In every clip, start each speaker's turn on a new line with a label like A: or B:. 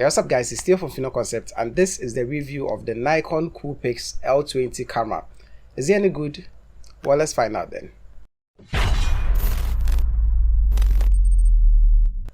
A: Hey, what's up guys, it's Theo from Fino Concept and this is the review of the Nikon CoolPix L20 camera. Is it any good? Well, let's find out then.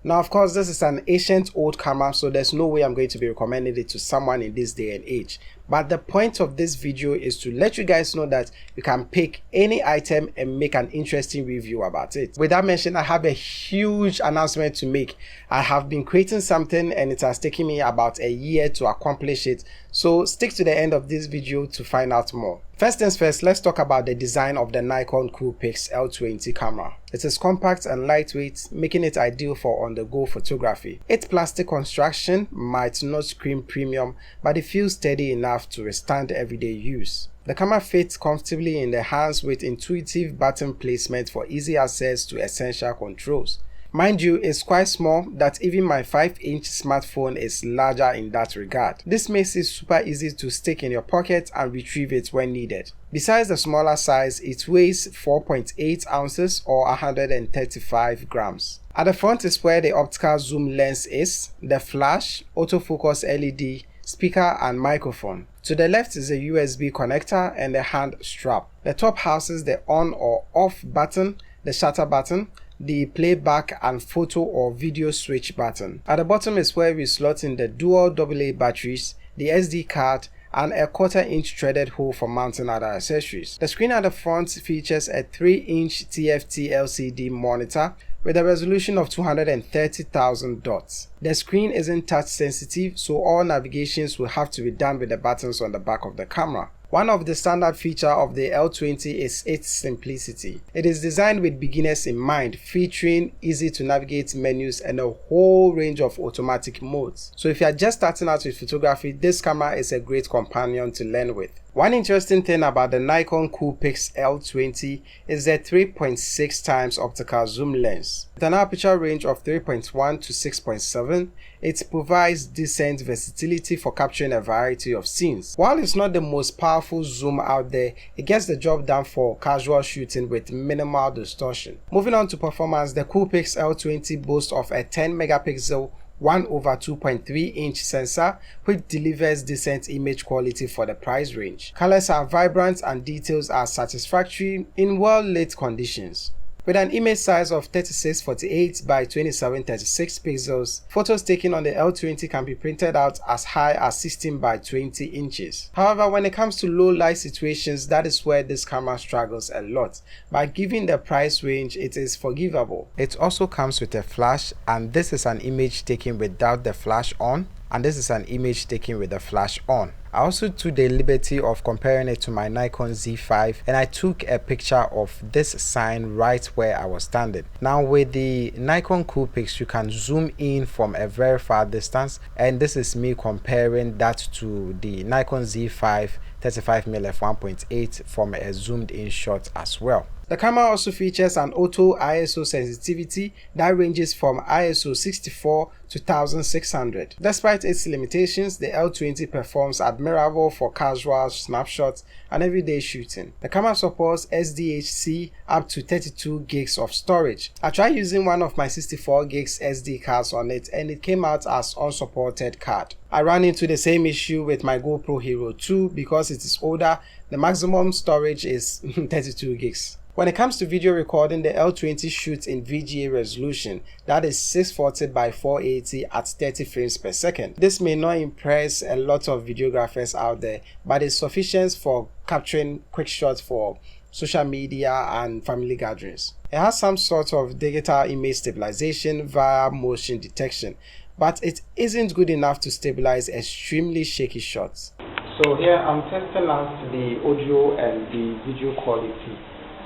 A: Now, of course, this is an ancient old camera, so there's no way I'm going to be recommending it to someone in this day and age. But the point of this video is to let you guys know that you can pick any item and make an interesting review about it. With that mentioned, I have a huge announcement to make. I have been creating something and it has taken me about a year to accomplish it. So stick to the end of this video to find out more. First things first, let's talk about the design of the Nikon CoolPix L20 camera. It is compact and lightweight, making it ideal for on-the-go photography. Its plastic construction might not scream premium, but it feels steady enough to withstand everyday use. The camera fits comfortably in the hands with intuitive button placement for easy access to essential controls. Mind you, it's quite small that even my 5-inch smartphone is larger in that regard. This makes it super easy to stick in your pocket and retrieve it when needed. Besides the smaller size, it weighs 4.8 ounces or 135 grams. At the front is where the optical zoom lens is, the flash, autofocus LED, speaker and microphone. To the left is a USB connector and the hand strap. The top houses the on or off button, the shutter button, the playback and photo or video switch button. At the bottom is where we slot in the dual AA batteries, the SD card, and a 1/4-inch threaded hole for mounting other accessories. The screen at the front features a 3-inch TFT LCD monitor with a resolution of 230,000 dots. The screen isn't touch sensitive, so all navigations will have to be done with the buttons on the back of the camera. One of the standard features of the L20 is its simplicity. It is designed with beginners in mind, featuring easy to navigate menus and a whole range of automatic modes. So if you are just starting out with photography, this camera is a great companion to learn with. One interesting thing about the Nikon CoolPix L20 is the 3.6 times optical zoom lens. With an aperture range of 3.1 to 6.7, it provides decent versatility for capturing a variety of scenes. While it's not the most powerful zoom out there, it gets the job done for casual shooting with minimal distortion. Moving on to performance, the CoolPix L20 boasts of a 10 megapixel 1/2.3-inch sensor which delivers decent image quality for the price range. Colors are vibrant and details are satisfactory in well-lit conditions. With an image size of 3648 by 2736 pixels, photos taken on the L20 can be printed out as high as 16 by 20 inches. However, when it comes to low light situations, that is where this camera struggles a lot. But given the price range, it is forgivable. It also comes with a flash, and this is an image taken without the flash on, and this is an image taken with the flash on. I also took the liberty of comparing it to my Nikon Z5 and I took a picture of this sign right where I was standing. Now with the Nikon CoolPix, you can zoom in from a very far distance, and this is me comparing that to the Nikon Z5 35mm f1.8 from a zoomed in shot as well. The camera also features an auto ISO sensitivity that ranges from ISO 64 to 1600. Despite its limitations, the L20 performs admirable for casual snapshots and everyday shooting. The camera supports SDHC up to 32 gigs of storage. I tried using one of my 64 gigs SD cards on it and it came out as unsupported card. I ran into the same issue with my GoPro Hero 2 because it is older. The maximum storage is 32 gigs. When it comes to video recording, the L20 shoots in VGA resolution, that is 640 by 480 at 30 frames per second. This may not impress a lot of videographers out there, but it's sufficient for capturing quick shots for social media and family gatherings. It has some sort of digital image stabilization via motion detection, but it isn't good enough to stabilize extremely shaky shots. So here I'm testing out the audio and the video quality.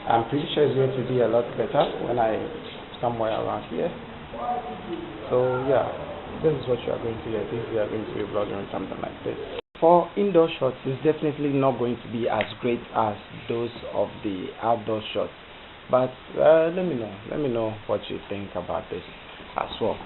A: I'm pretty sure it's going to be a lot better when I'm somewhere around here. So yeah, this is what you are going to get if you are going to be vlogging or something like this. For indoor shots, it's definitely not going to be as great as those of the outdoor shots. But let me know what you think about this as well.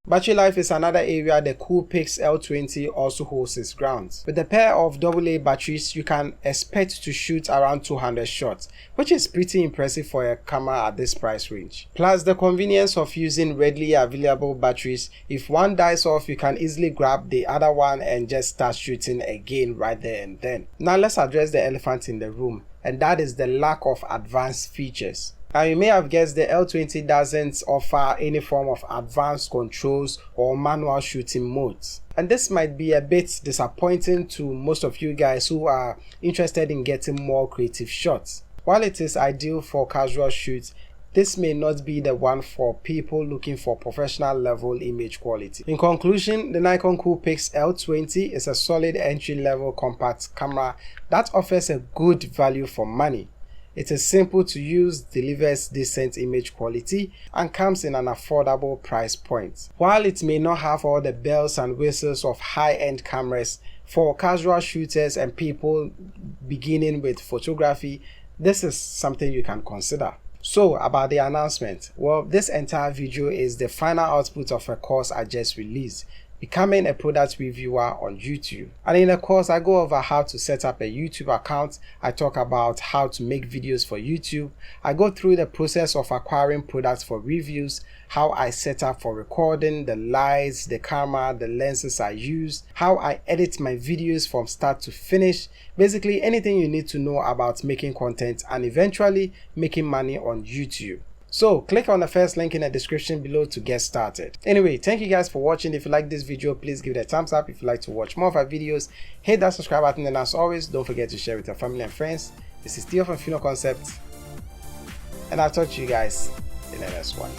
A: Battery life is another area the CoolPix L20 also holds its ground. With a pair of AA batteries, you can expect to shoot around 200 shots, which is pretty impressive for a camera at this price range. Plus the convenience of using readily available batteries. If one dies off, you can easily grab the other one and just start shooting again right there and then. Now let's address the elephant in the room, and that is the lack of advanced features. Now you may have guessed the L20 doesn't offer any form of advanced controls or manual shooting modes. And this might be a bit disappointing to most of you guys who are interested in getting more creative shots. While it is ideal for casual shoots, this may not be the one for people looking for professional level image quality. In conclusion, the Nikon CoolPix L20 is a solid entry-level compact camera that offers a good value for money. It is simple to use, delivers decent image quality, and comes in an affordable price point. While it may not have all the bells and whistles of high-end cameras, for casual shooters and people beginning with photography, this is something you can consider. So about the announcement, well, this entire video is the final output of a course I just released, Becoming a Product Reviewer on YouTube. And in the course, I go over how to set up a YouTube account. I talk about how to make videos for YouTube. I go through the process of acquiring products for reviews, how I set up for recording, the lights, the camera, the lenses I use, how I edit my videos from start to finish, basically anything you need to know about making content and eventually making money on YouTube. So click on the first link in the description below to get started. Anyway, thank you guys for watching. If you like this video, please give it a thumbs up. If you'd like to watch more of our videos, hit that subscribe button, and as always, don't forget to share with your family and friends. This is Theo from Fino Concept, and I'll talk to you guys in the next one.